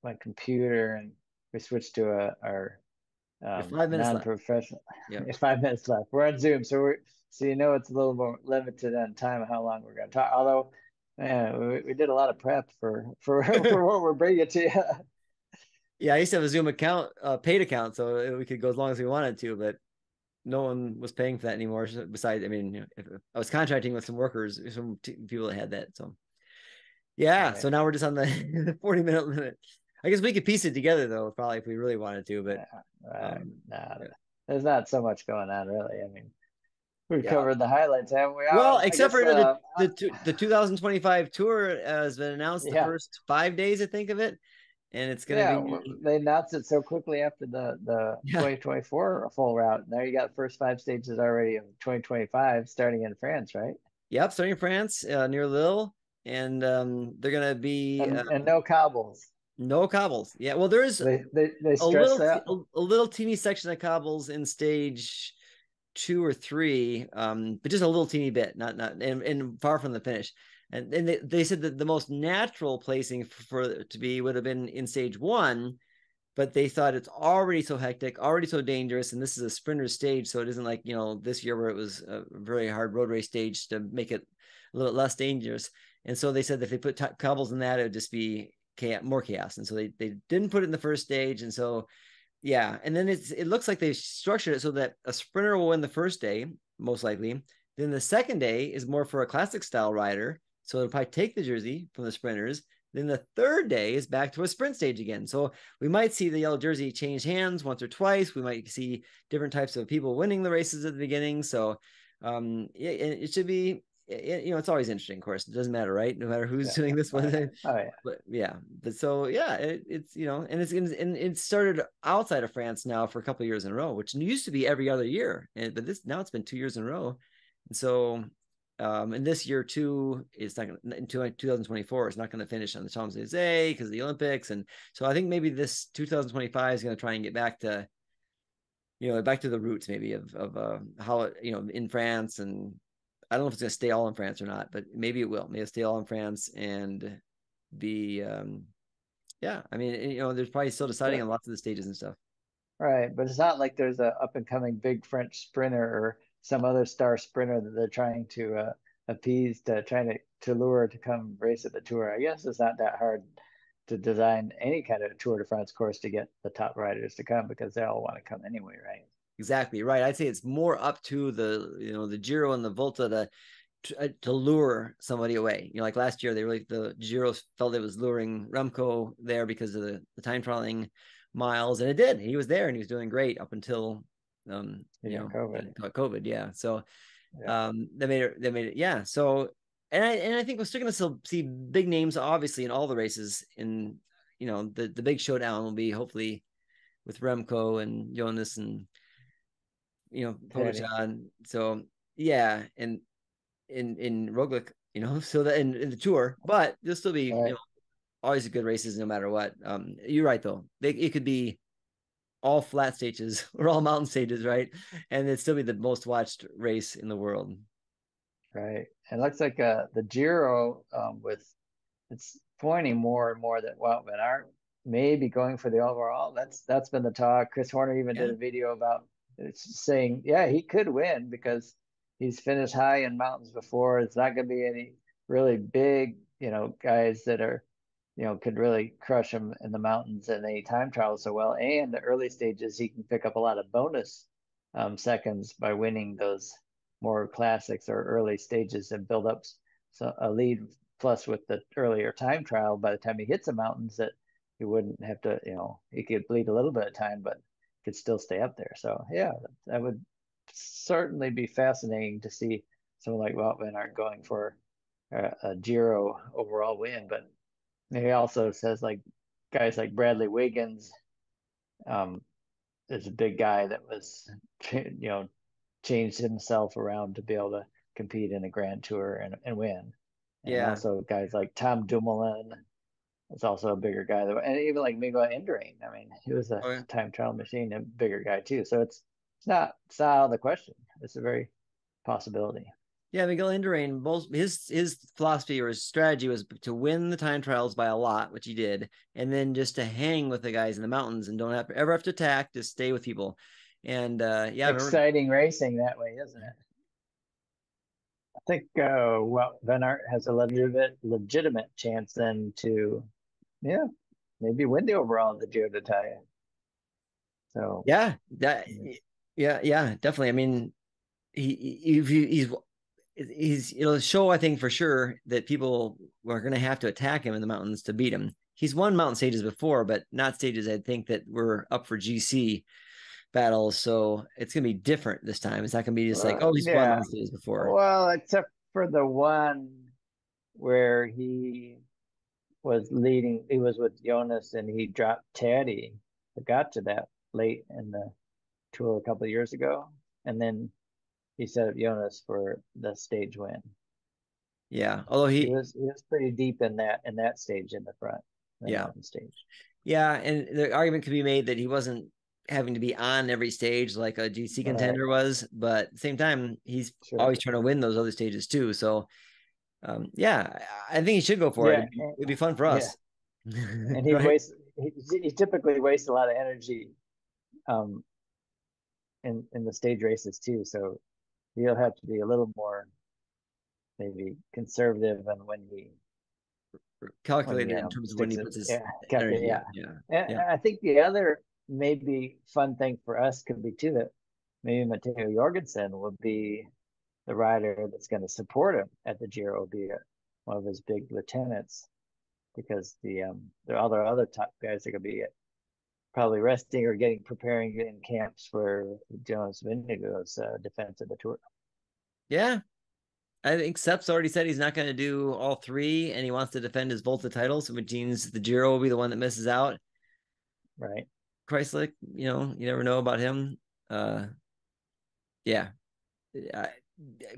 [SPEAKER 1] my computer, and we switched to our
[SPEAKER 2] We have 5 minutes left.
[SPEAKER 1] non-professional.
[SPEAKER 2] Yeah.
[SPEAKER 1] 5 minutes left. We're on Zoom, so it's a little more limited on time how long we're going to talk. Although, man, we did a lot of prep for for what we're bringing to you.
[SPEAKER 2] Yeah, I used to have a Zoom account, paid account, so we could go as long as we wanted to, but no one was paying for that anymore. Besides, I mean, if I was contracting with some workers, some people that had that. So yeah, so
[SPEAKER 1] Right.
[SPEAKER 2] now we're just on the 40-minute limit. I guess we could piece it together though, probably if we really wanted to. But
[SPEAKER 1] Nah,
[SPEAKER 2] yeah,
[SPEAKER 1] there's not so much going on really. I mean, we
[SPEAKER 2] yeah.
[SPEAKER 1] covered the highlights, haven't we?
[SPEAKER 2] Well,
[SPEAKER 1] I
[SPEAKER 2] except
[SPEAKER 1] guess
[SPEAKER 2] for the 2025 tour has been announced the
[SPEAKER 1] yeah.
[SPEAKER 2] first 5 days, I think of it, and it's going to
[SPEAKER 1] Yeah,
[SPEAKER 2] be
[SPEAKER 1] they announced it so quickly after the
[SPEAKER 2] yeah.
[SPEAKER 1] 2024 full route. Now you got the first five stages already of 2025 starting in France, right?
[SPEAKER 2] Yep, starting in France, near Lille, and they're gonna be
[SPEAKER 1] And no cobbles.
[SPEAKER 2] no cobbles. Yeah, well, there's
[SPEAKER 1] They
[SPEAKER 2] a
[SPEAKER 1] stress
[SPEAKER 2] little
[SPEAKER 1] that.
[SPEAKER 2] a little teeny section of cobbles in stage 2 or 3, but just a little teeny bit, not and far from the finish. And they said that the most natural placing for to be would have been in stage 1, but they thought it's already so hectic, already so dangerous, and this is a sprinter stage, so it isn't like this year where it was a very hard road race stage to make it a little less dangerous. And so they said that if they put cobbles in that, it would just be more chaos. And so they didn't put it in the first stage, and so yeah, and then it looks like they structured it so that a sprinter will win the first day most likely. Then the second day is more for a classic style rider, so it'll probably take the jersey from the sprinters. Then the third day is back to a sprint stage again. So we might see the yellow jersey change hands once or twice. We might see different types of people winning the races at the beginning. So it should be, it's always interesting, of course. It doesn't matter, right? No matter who's
[SPEAKER 1] Yeah.
[SPEAKER 2] doing this
[SPEAKER 1] Oh yeah.
[SPEAKER 2] one.
[SPEAKER 1] Oh yeah.
[SPEAKER 2] But yeah, but so yeah, it's and it started outside of France now for a couple of years in a row, which used to be every other year, but now it's been 2 years in a row. And so and this year too, it's not going in 2024. It's not going to finish on the Champs Elysees because of the Olympics, and so I think maybe this 2025 is going to try and get back to back to the roots maybe of how in France, and I don't know if it's going to stay all in France or not, but maybe it will. Maybe it'll stay all in France and be, yeah. I mean, there's probably still deciding on
[SPEAKER 1] But
[SPEAKER 2] lots of the stages and stuff.
[SPEAKER 1] right, but it's not like there's a up and coming big French sprinter or some other star sprinter that they're trying to appease to trying to lure to come race at the Tour. I guess it's not that hard to design any kind of Tour de France course to get the top riders to come because they all want to come anyway, right?
[SPEAKER 2] Exactly right. I'd say it's more up to the Giro and the Volta to lure somebody away. Like last year, the Giro felt it was luring Remco there because of the time trialing miles, and it did. He was there and he was doing great up until
[SPEAKER 1] Yeah, COVID.
[SPEAKER 2] COVID. Yeah. So
[SPEAKER 1] Yeah,
[SPEAKER 2] they made it. Yeah. So and I think we're still gonna still see big names, obviously, in all the races. In the big showdown will be hopefully with Remco and Jonas and
[SPEAKER 1] Teddy.
[SPEAKER 2] Pogacar. So yeah, and in Roglic, so that in the Tour, but there'll still be
[SPEAKER 1] Right.
[SPEAKER 2] always good races no matter what. You're right though. It could be all flat stages or all mountain stages, right? And it'd still be the most watched race in the world.
[SPEAKER 1] Right. And it looks like the Giro with it's pointing more and more that Wout Van Aert may be going for the overall. That's been the talk. Chris Horner even did
[SPEAKER 2] Yeah,
[SPEAKER 1] a video about saying, yeah, he could win because he's finished high in mountains before. It's not going to be any really big, guys that are, could really crush him in the mountains and any time trials so well. And the early stages, he can pick up a lot of bonus seconds by winning those more classics or early stages and build up a lead. Plus, with the earlier time trial, by the time he hits the mountains, that he wouldn't have to, he could bleed a little bit of time, but could still stay up there. So yeah, that would certainly be fascinating to see someone like Wout Van Aert going for a Giro overall win. But he also says like guys like Bradley Wiggins um, is a big guy that was, changed himself around to be able to compete in the Grand Tour and win. And
[SPEAKER 2] yeah.
[SPEAKER 1] also guys like Tom Dumoulin is also a bigger guy. And even like Miguel Indurain. I mean, he was a
[SPEAKER 2] Oh, yeah.
[SPEAKER 1] time trial machine, a bigger guy too. So it's not out of the question. It's a very possibility.
[SPEAKER 2] Yeah, Miguel Indurain, both his philosophy or his strategy was to win the time trials by a lot, which he did, and then just to hang with the guys in the mountains and don't ever have to attack, just stay with people. And yeah, I remember.
[SPEAKER 1] Exciting racing that way, isn't it? I think well, Van Aert has a legitimate chance then to, yeah, maybe win the overall of the Giro d'Italia. So
[SPEAKER 2] Yeah, yeah, definitely. I mean, he's it'll show, I think, for sure that people are going to have to attack him in the mountains to beat him. He's won mountain stages before, but not stages I think that were up for GC battles. So it's going to be different this time. It's not going to be just like, oh, he's won
[SPEAKER 1] yeah,
[SPEAKER 2] mountain stages before.
[SPEAKER 1] well, except for the one where he was leading, he was with Jonas and he dropped Taddy. I got to that late in the tour a couple of years ago, and then he set up Jonas for the stage win.
[SPEAKER 2] Yeah, although
[SPEAKER 1] He was pretty deep in that stage in the front, the
[SPEAKER 2] yeah,
[SPEAKER 1] mountain stage.
[SPEAKER 2] yeah, and the argument could be made that he wasn't having to be on every stage like a GC
[SPEAKER 1] Right,
[SPEAKER 2] contender was, but at the same time, he's
[SPEAKER 1] sure.
[SPEAKER 2] always trying to win those other stages too. So yeah, I think he should go for it.
[SPEAKER 1] Yeah,
[SPEAKER 2] It'd be fun for
[SPEAKER 1] yeah.
[SPEAKER 2] us,
[SPEAKER 1] And he
[SPEAKER 2] right?
[SPEAKER 1] wastes he typically wastes a lot of energy um in the stage races too. So he'll have to be a little more maybe conservative and when he
[SPEAKER 2] Calculated in terms of when
[SPEAKER 1] sticks
[SPEAKER 2] he
[SPEAKER 1] it.
[SPEAKER 2] puts his
[SPEAKER 1] Yeah,
[SPEAKER 2] energy. Yeah,
[SPEAKER 1] yeah.
[SPEAKER 2] yeah,
[SPEAKER 1] And
[SPEAKER 2] yeah,
[SPEAKER 1] I think the other maybe fun thing for us could be too that maybe Matteo Jorgensen will be the rider that's going to support him at the Giro, will be one of his big lieutenants because the other top guys are going to be probably resting or getting preparing in camps for Jonas Vingegaard's defense of the Tour.
[SPEAKER 2] yeah. I think Sep's already said he's not going to do all three, and he wants to defend his Volta title, so which means the Giro will be the one that misses out.
[SPEAKER 1] Right.
[SPEAKER 2] Chrysler, you never know about him. Uh, yeah, I,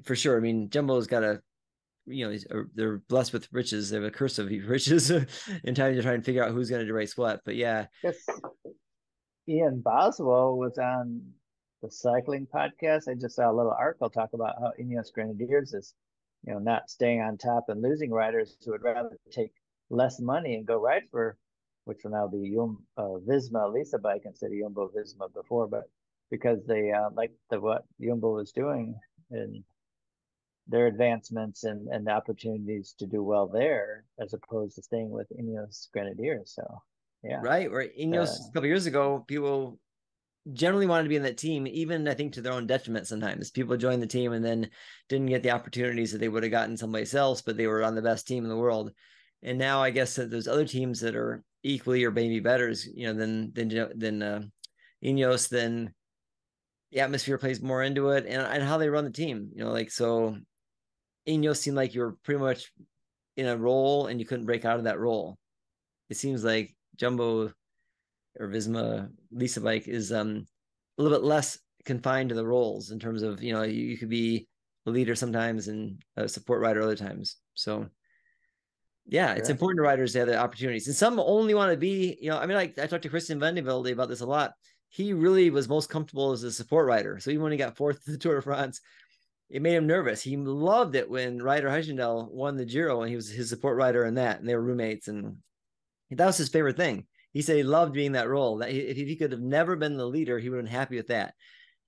[SPEAKER 2] for sure. I mean, Jumbo's got a, they're blessed with riches. They have a curse of riches in time to try and figure out who's going to race what. But yeah,
[SPEAKER 1] Yes. Ian Boswell was on. the cycling podcast. I just saw a little article talk about how Ineos Grenadiers is, not staying on top and losing riders who would rather take less money and go ride for, which will now be Visma Lisa bike instead of Jumbo Visma before, but because they like what Jumbo was doing and their advancements and the opportunities to do well there as opposed to staying with Ineos Grenadiers. So yeah,
[SPEAKER 2] Right. Where Ineos a couple years ago, people generally wanted to be in that team, even I think to their own detriment sometimes. People joined the team and then didn't get the opportunities that they would have gotten someplace else, but they were on the best team in the world. And now I guess that there's other teams that are equally or maybe better, than Ineos. Then the atmosphere plays more into it, and how they run the team. Like so, Ineos seemed like you were pretty much in a role and you couldn't break out of that role. It seems like Jumbo or Visma Lisa bike is a little bit less confined to the roles in terms of you could be a leader sometimes and a support rider other times. So yeah, it's
[SPEAKER 1] sure.
[SPEAKER 2] important to riders to have the opportunities, and some only want to be. I mean, like I talked to Christian Vandevelde about this a lot. He really was most comfortable as a support rider. So even when he got fourth to the Tour de France, it made him nervous. He loved it when Ryder Huijendal won the Giro and he was his support rider in that, and they were roommates, and that was his favorite thing. He said he loved being that role. That if he could have never been the leader, he would have been happy with that.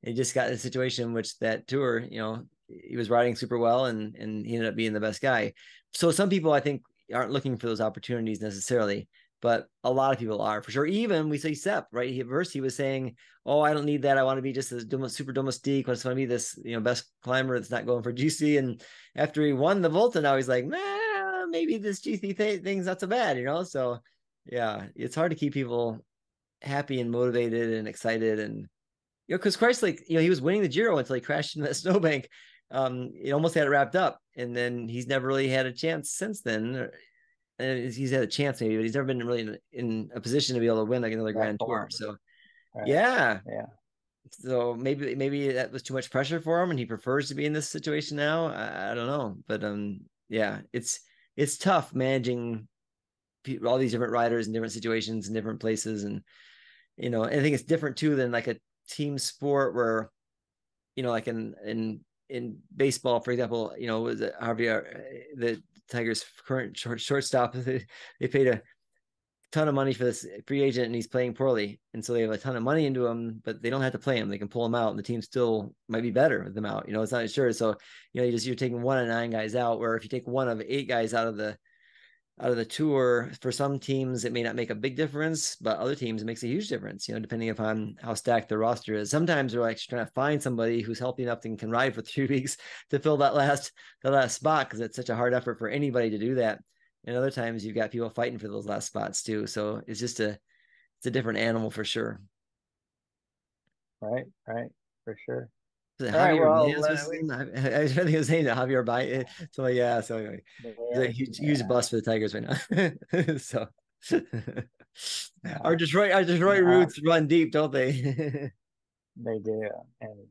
[SPEAKER 2] And he just got in a situation in which that tour, he was riding super well, and he ended up being the best guy. So some people I think aren't looking for those opportunities necessarily, but a lot of people are for sure. Even we say Sepp, right? First he was saying, "Oh, I don't need that. I want to be just a super domestique. I just want to be this, best climber that's not going for GC." And after he won the Volta, now he's like, "Nah, maybe this GC thing's not so bad," So yeah, it's hard to keep people happy and motivated and excited, and because Christ, like he was winning the Giro until he crashed into that snowbank. It almost had it wrapped up, and then he's never really had a chance since then. He's had a chance maybe, but he's never been really in a position to be able to win like another
[SPEAKER 1] That
[SPEAKER 2] Grand Tour.
[SPEAKER 1] form.
[SPEAKER 2] So
[SPEAKER 1] Right.
[SPEAKER 2] yeah,
[SPEAKER 1] Yeah.
[SPEAKER 2] so maybe that was too much pressure for him, and he prefers to be in this situation now. I don't know, but yeah, it's tough managing all these different riders in different situations in different places, and I think it's different too than like a team sport where like in baseball, for example, was it Javier, the Tigers' current shortstop? They paid a ton of money for this free agent, and he's playing poorly, and so they have a ton of money into him, but they don't have to play him. They can pull him out, and the team still might be better with them out. It's not sure. So you're taking 1 of 9 guys out. Where if you take 1 of 8 guys out of the tour, for some teams it may not make a big difference, but other teams it makes a huge difference, depending upon how stacked the roster is. Sometimes they're actually trying to find somebody who's healthy enough and can ride for 3 weeks to fill that last spot, because it's such a hard effort for anybody to do that. And other times you've got people fighting for those last spots too. So it's a different animal for sure.
[SPEAKER 1] Right. Right. For sure.
[SPEAKER 2] Is it
[SPEAKER 1] All right.
[SPEAKER 2] Javier
[SPEAKER 1] Well,
[SPEAKER 2] Baez was his name? I think it was named Javier Baez. So yeah, so anyway, he's a
[SPEAKER 1] yeah.
[SPEAKER 2] huge
[SPEAKER 1] Yeah.
[SPEAKER 2] bust for the Tigers right now. So our
[SPEAKER 1] Yeah.
[SPEAKER 2] Detroit
[SPEAKER 1] Uh,
[SPEAKER 2] roots run deep, don't they?
[SPEAKER 1] they do. And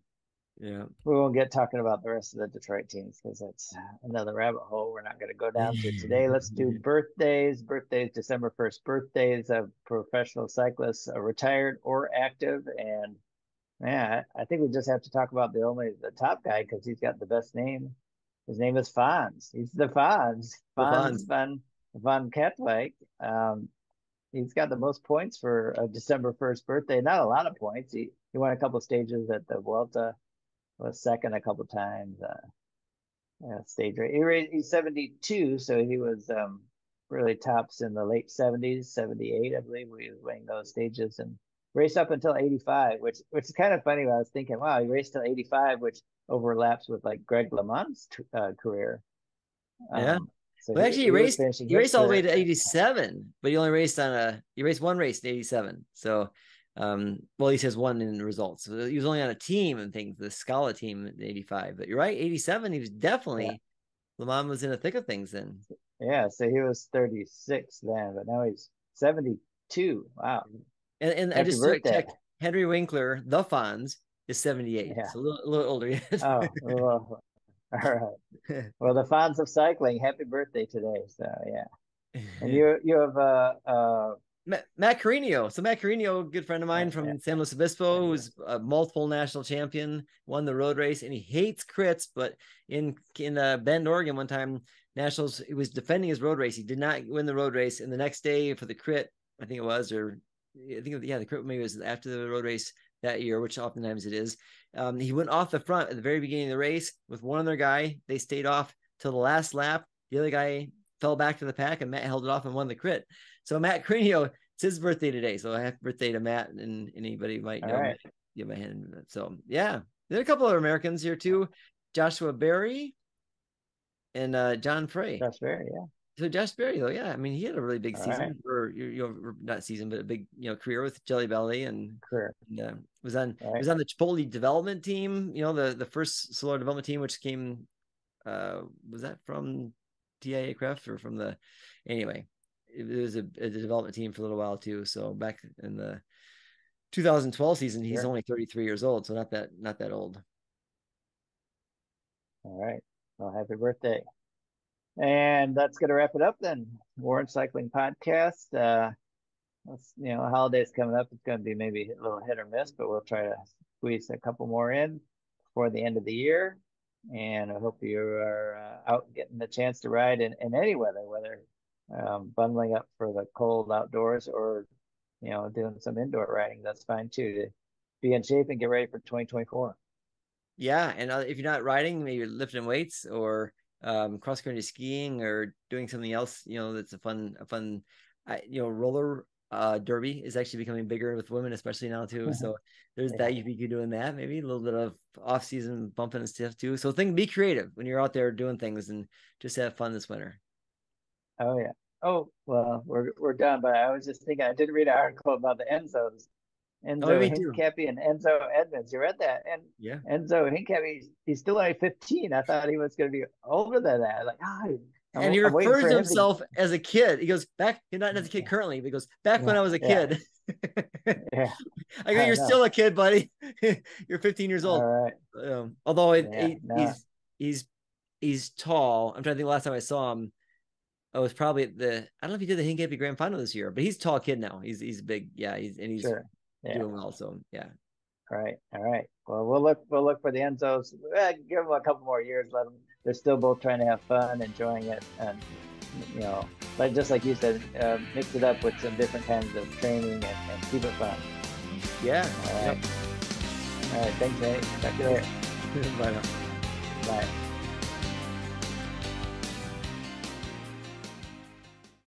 [SPEAKER 2] Yeah.
[SPEAKER 1] we won't get talking about the rest of the Detroit teams because that's another rabbit hole we're not going to go down to today. Let's do birthdays. Birthdays, December 1st, birthdays of professional cyclists, retired or active. And man, I think we just have to talk about the top guy because he's got the best name. His name is Fonz. He's the Fonz.
[SPEAKER 2] The
[SPEAKER 1] Fonz
[SPEAKER 2] Fonz.
[SPEAKER 1] van Katwijk. He's got the most points for a December 1st birthday. Not a lot of points. He won a couple stages at the Vuelta, was second a couple times. Stage rate. He's 72, so he was really tops in the late 70s, 78, I believe. We was winning those stages and raced up until 85, which is kind of funny. I was thinking, wow, he raced till 85, which overlaps with like Greg LeMond's career.
[SPEAKER 2] Yeah.
[SPEAKER 1] So
[SPEAKER 2] Well, actually,
[SPEAKER 1] he was finishing
[SPEAKER 2] he
[SPEAKER 1] his
[SPEAKER 2] raced all the way
[SPEAKER 1] career.
[SPEAKER 2] to 87, but he only raced he raced one race in 87. So, well, he says one in the results. So he was only on a team and things, the Scala team in 85. But you're right, 87, he was
[SPEAKER 1] Yeah,
[SPEAKER 2] definitely, Lamont was in the thick of things then.
[SPEAKER 1] yeah. So he was 36 then, but now he's 72. Wow,
[SPEAKER 2] And I
[SPEAKER 1] happy
[SPEAKER 2] just
[SPEAKER 1] birthday!
[SPEAKER 2] checked, Henry Winkler, the Fonz, is 78.
[SPEAKER 1] Yeah.
[SPEAKER 2] So a little older yet.
[SPEAKER 1] Oh, well, all right. Well, the fans of cycling, happy birthday today. So yeah, and you have
[SPEAKER 2] Matt Carino. So Matt Carino, good friend of mine
[SPEAKER 1] Yeah,
[SPEAKER 2] from San Luis Obispo, who's a multiple national champion, won the road race, and he hates crits. But in Bend, Oregon, one time nationals, he was defending his road race. He did not win the road race, and the next day for the crit, I think it was, or I think the crit maybe was after the road race that year, which oftentimes it is. He went off the front at the very beginning of the race with one other guy. They stayed off till the last lap. The other guy fell back to the pack, and Matt held it off and won the crit. So Matt Carino, it's his birthday today. So happy birthday to Matt, and anybody might
[SPEAKER 1] all
[SPEAKER 2] know
[SPEAKER 1] right.
[SPEAKER 2] give a hand. So yeah, there are a couple of Americans here too. Joshua Berry and John Frey.
[SPEAKER 1] That's fair. Yeah.
[SPEAKER 2] So Josh Berry, though, yeah, I mean, he had a really big
[SPEAKER 1] All right.
[SPEAKER 2] season, or not season, but a big career with Jelly Belly,
[SPEAKER 1] Career.
[SPEAKER 2] and was on
[SPEAKER 1] All right.
[SPEAKER 2] was on the Chipotle development team. The first Solar development team, which came was that from TIA Craft or from the anyway. It was a development team for a little while too. So back in the 2012 season, he's
[SPEAKER 1] Sure.
[SPEAKER 2] only 33 years old, so not that old.
[SPEAKER 1] All right. Well, happy birthday. And that's going to wrap it up then. Warren Cycling Podcast. Holidays coming up. It's going to be maybe a little hit or miss, but we'll try to squeeze a couple more in before the end of the year. And I hope you are out getting the chance to ride in any weather, whether bundling up for the cold outdoors or, doing some indoor riding. That's fine too, to be in shape and get ready for 2024.
[SPEAKER 2] Yeah, and if you're not riding, maybe lifting weights or cross country skiing or doing something else, that's a fun, roller derby is actually becoming bigger with women, especially now too. So there's
[SPEAKER 1] Yeah.
[SPEAKER 2] that you could be doing that, maybe a little bit of off season bumping and stuff too. So be creative when you're out there doing things and just have fun this winter.
[SPEAKER 1] Oh yeah. Oh well, we're done. But I was just thinking, I did read an article about the Enzos,
[SPEAKER 2] Oh,
[SPEAKER 1] Enzo
[SPEAKER 2] me too.
[SPEAKER 1] Hincapie and Enzo Edmonds. You read that? And
[SPEAKER 2] Yeah.
[SPEAKER 1] Enzo Hincapie, he's still only 15. I thought he was going to be older than that. Like,
[SPEAKER 2] And he
[SPEAKER 1] I'm waiting
[SPEAKER 2] refers
[SPEAKER 1] for
[SPEAKER 2] to
[SPEAKER 1] him to.
[SPEAKER 2] himself as a kid. He goes back, he's not as a kid currently, but he goes back when
[SPEAKER 1] Yeah,
[SPEAKER 2] I was a
[SPEAKER 1] yeah,
[SPEAKER 2] kid.
[SPEAKER 1] yeah.
[SPEAKER 2] I go,
[SPEAKER 1] I
[SPEAKER 2] you're
[SPEAKER 1] know.
[SPEAKER 2] still a kid, buddy. You're 15 years
[SPEAKER 1] All
[SPEAKER 2] old.
[SPEAKER 1] right.
[SPEAKER 2] Although
[SPEAKER 1] Yeah. No.
[SPEAKER 2] he's tall. I'm trying to think the last time I saw him. I was probably I don't know if he did the Hincapie Grand Final this year, but he's a tall kid now. He's big. Yeah, he's
[SPEAKER 1] Sure. Yeah.
[SPEAKER 2] doing well. So yeah.
[SPEAKER 1] All right. All right. Well, we'll look for the Enzos. Give them a couple more years. Let them. They're still both trying to have fun, enjoying it, and like just like you said, mix it up with some different kinds of training and keep it fun.
[SPEAKER 2] Yeah.
[SPEAKER 1] All right.
[SPEAKER 2] Yep.
[SPEAKER 1] All right. Thanks, Nate. Talk to you later.
[SPEAKER 2] Bye now.
[SPEAKER 1] Bye.